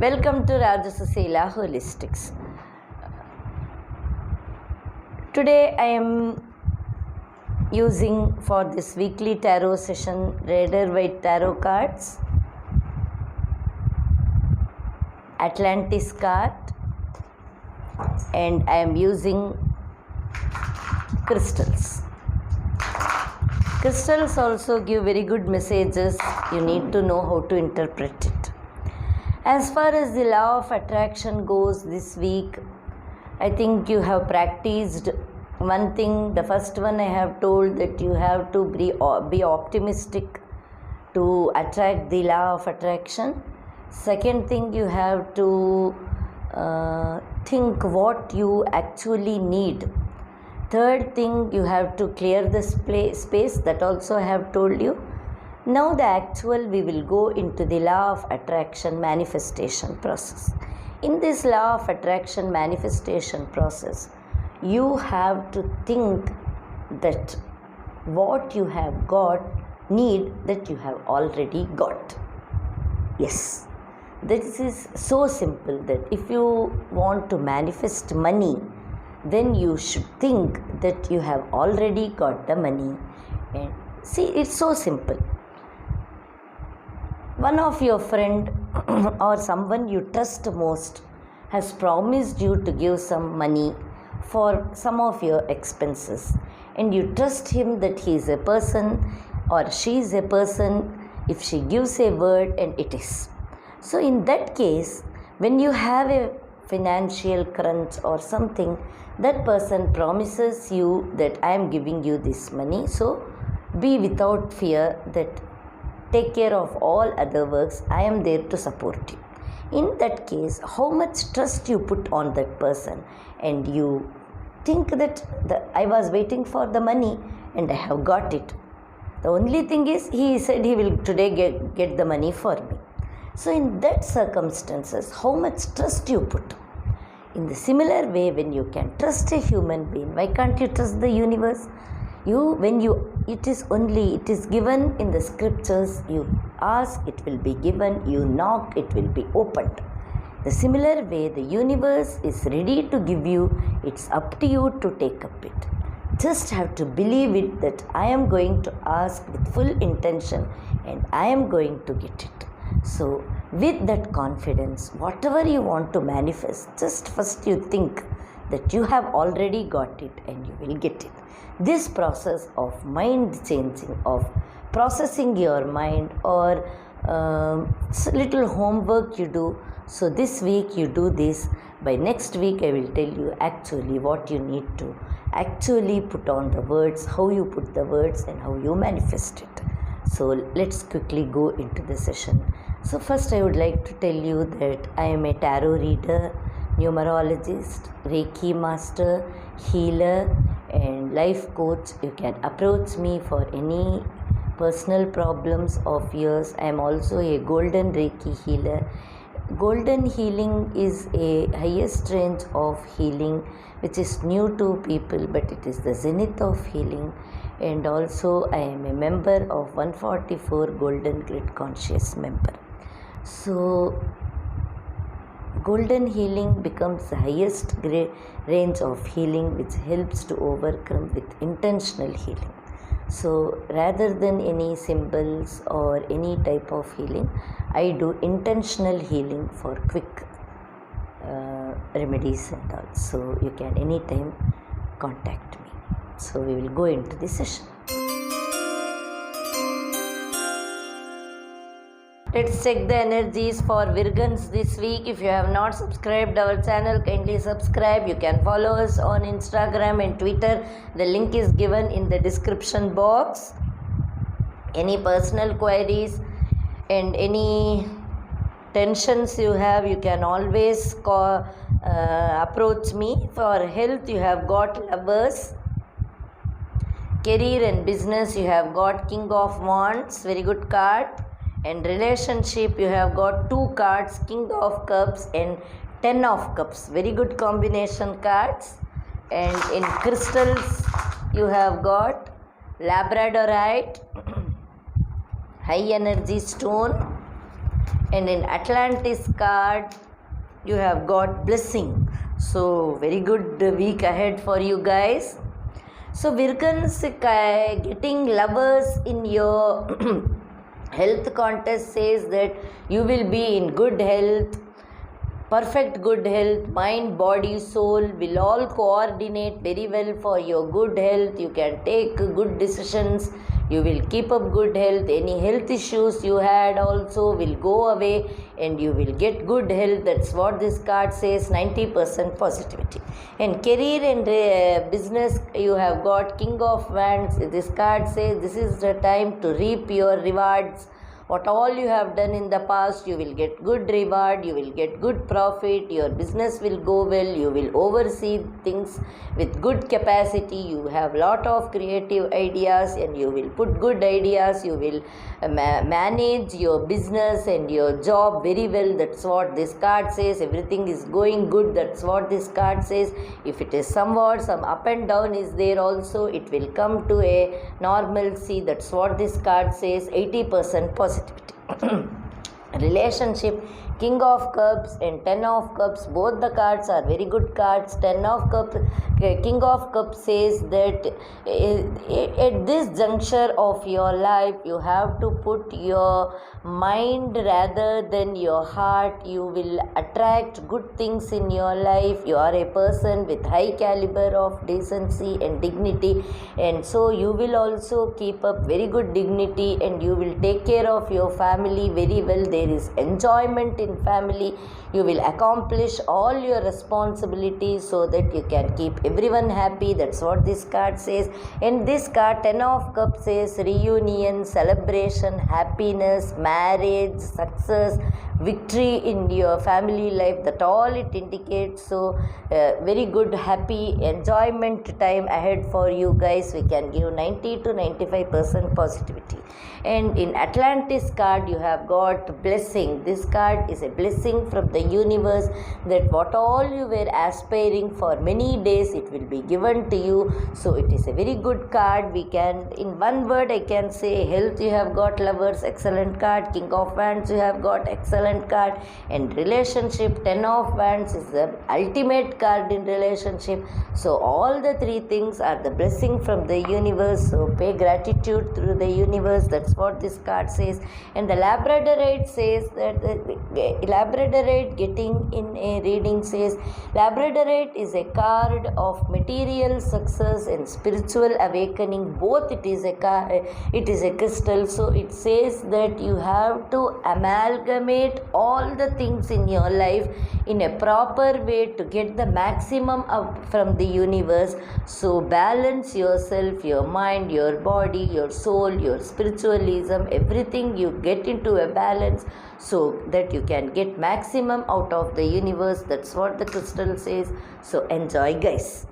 Welcome to Rajasasila Holistics. Today I am using for this weekly tarot session Rider-Waite tarot cards, Atlantis card, and I am using crystals. Crystals also give very good messages. You need to know how to interpret it. As far as the law of attraction goes this week, I think you have practiced one thing. The first one I have told that you have to be optimistic to attract the law of attraction. Second thing, you have to think what you actually need. Third thing, you have to clear the space. That also I have told you. Now the actual, we will go into the law of attraction manifestation process. In this law of attraction manifestation process, you have to think that what you have got, need that you have already got. Yes, this is so simple that if you want to manifest money, then you should think that you have already got the money. And see, it's so simple. One of your friend or someone you trust most has promised you to give some money for some of your expenses, and you trust him that he is a person or she is a person if she gives a word, and it is. So in that case, when you have a financial crunch or something, that person promises you that I am giving you this money, so be without fear, that take care of all other works, I am there to support you. In that case, how much trust you put on that person, and you think that I was waiting for the money and I have got it. The only thing is, he said he will today get the money for me. So in that circumstances, how much trust you put? In the similar way, when you can trust a human being, why can't you trust the universe? It is given in the scriptures. You ask, it will be given. You knock, it will be opened. The similar way, the universe is ready to give you. It's up to you to take up it. Just have to believe it, that I am going to ask with full intention and I am going to get it. So with that confidence, whatever you want to manifest, just first you think that you have already got it and you will get it. This process of mind changing, of processing your mind, or little homework you do. So this week you do this. By next week I will tell you actually what you need to actually put on the words, how you put the words and how you manifest it. So let's quickly go into the session. So first I would like to tell you that I am a tarot reader, numerologist, Reiki master, healer and life coach. You can approach me for any personal problems of yours. I am also a golden Reiki healer. Golden healing is a highest range of healing which is new to people, but it is the zenith of healing. And also I am a member of 144 Golden Grid Conscious member. So golden healing becomes the highest range of healing, which helps to overcome with intentional healing. So rather than any symbols or any type of healing, I do intentional healing for quick remedies and all. So you can anytime contact me. So we will go into the session. Let's check the energies for Virgans this week. If you have not subscribed our channel, kindly subscribe. You can follow us on Instagram and Twitter. The link is given in the description box. Any personal queries and any tensions you have, you can always approach me. For health, you have got Lovers. Career and business, you have got King of Wands, very good card. And relationship, you have got two cards, King of Cups and 10 of Cups, very good combination cards. And in crystals, you have got Labradorite, high energy stone, And in Atlantis card, you have got blessing. So very good week ahead for you guys. So Virkans, getting lovers in your health contest says that you will be in good health, perfect good health. Mind, body, soul will all coordinate very well for your good health. You can take good decisions. You will keep up good health. Any health issues you had also will go away and you will get good health. That's what this card says, 90% positivity. And career and business, you have got King of Wands. This card says this is the time to reap your rewards. What all you have done in the past, you will get good reward, you will get good profit, your business will go well, you will oversee things with good capacity, you have lot of creative ideas and you will put good ideas, you will manage your business and your job very well. That's what this card says. Everything is going good. That's what this card says. If it is somewhat some up and down is there also, it will come to a normalcy. That's what this card says, 80% positivity. Relationship, King of Cups and Ten of Cups, both the cards are very good cards. Ten of Cups, King of Cups says that at this juncture of your life, you have to put your mind rather than your heart. You will attract good things in your life. You are a person with high caliber of decency and dignity, and so you will also keep up very good dignity and you will take care of your family very well. There is enjoyment in family. You will accomplish all your responsibilities so that you can keep everyone happy. That's what this card says. And this card, Ten of Cups, says reunion, celebration, happiness, marriage, success, victory in your family life. That all it indicates. So very good, happy enjoyment time ahead for you guys. We can give 90 to 95% positivity. And in Atlantis card, you have got blessing. This card is a blessing from the universe, that what all you were aspiring for many days, it will be given to you. So it is a very good card. We can, in one word I can say, health you have got lovers, excellent card. King of Wands you have got excellent card. And relationship, Ten of Wands is the ultimate card in relationship. So all the three things are the blessing from the universe. So pay gratitude through the universe. That's what this card says. And the Labradorite says that Labradorite getting in a reading says Labradorite is a card of material success and spiritual awakening. Both it is a crystal. So it says that you have to amalgamate all the things in your life in a proper way to get the maximum from the universe. So balance yourself, your mind, your body, your soul, your spiritualism, everything you get into a balance so that you can get maximum out of the universe. That's what the crystal says. So enjoy, guys.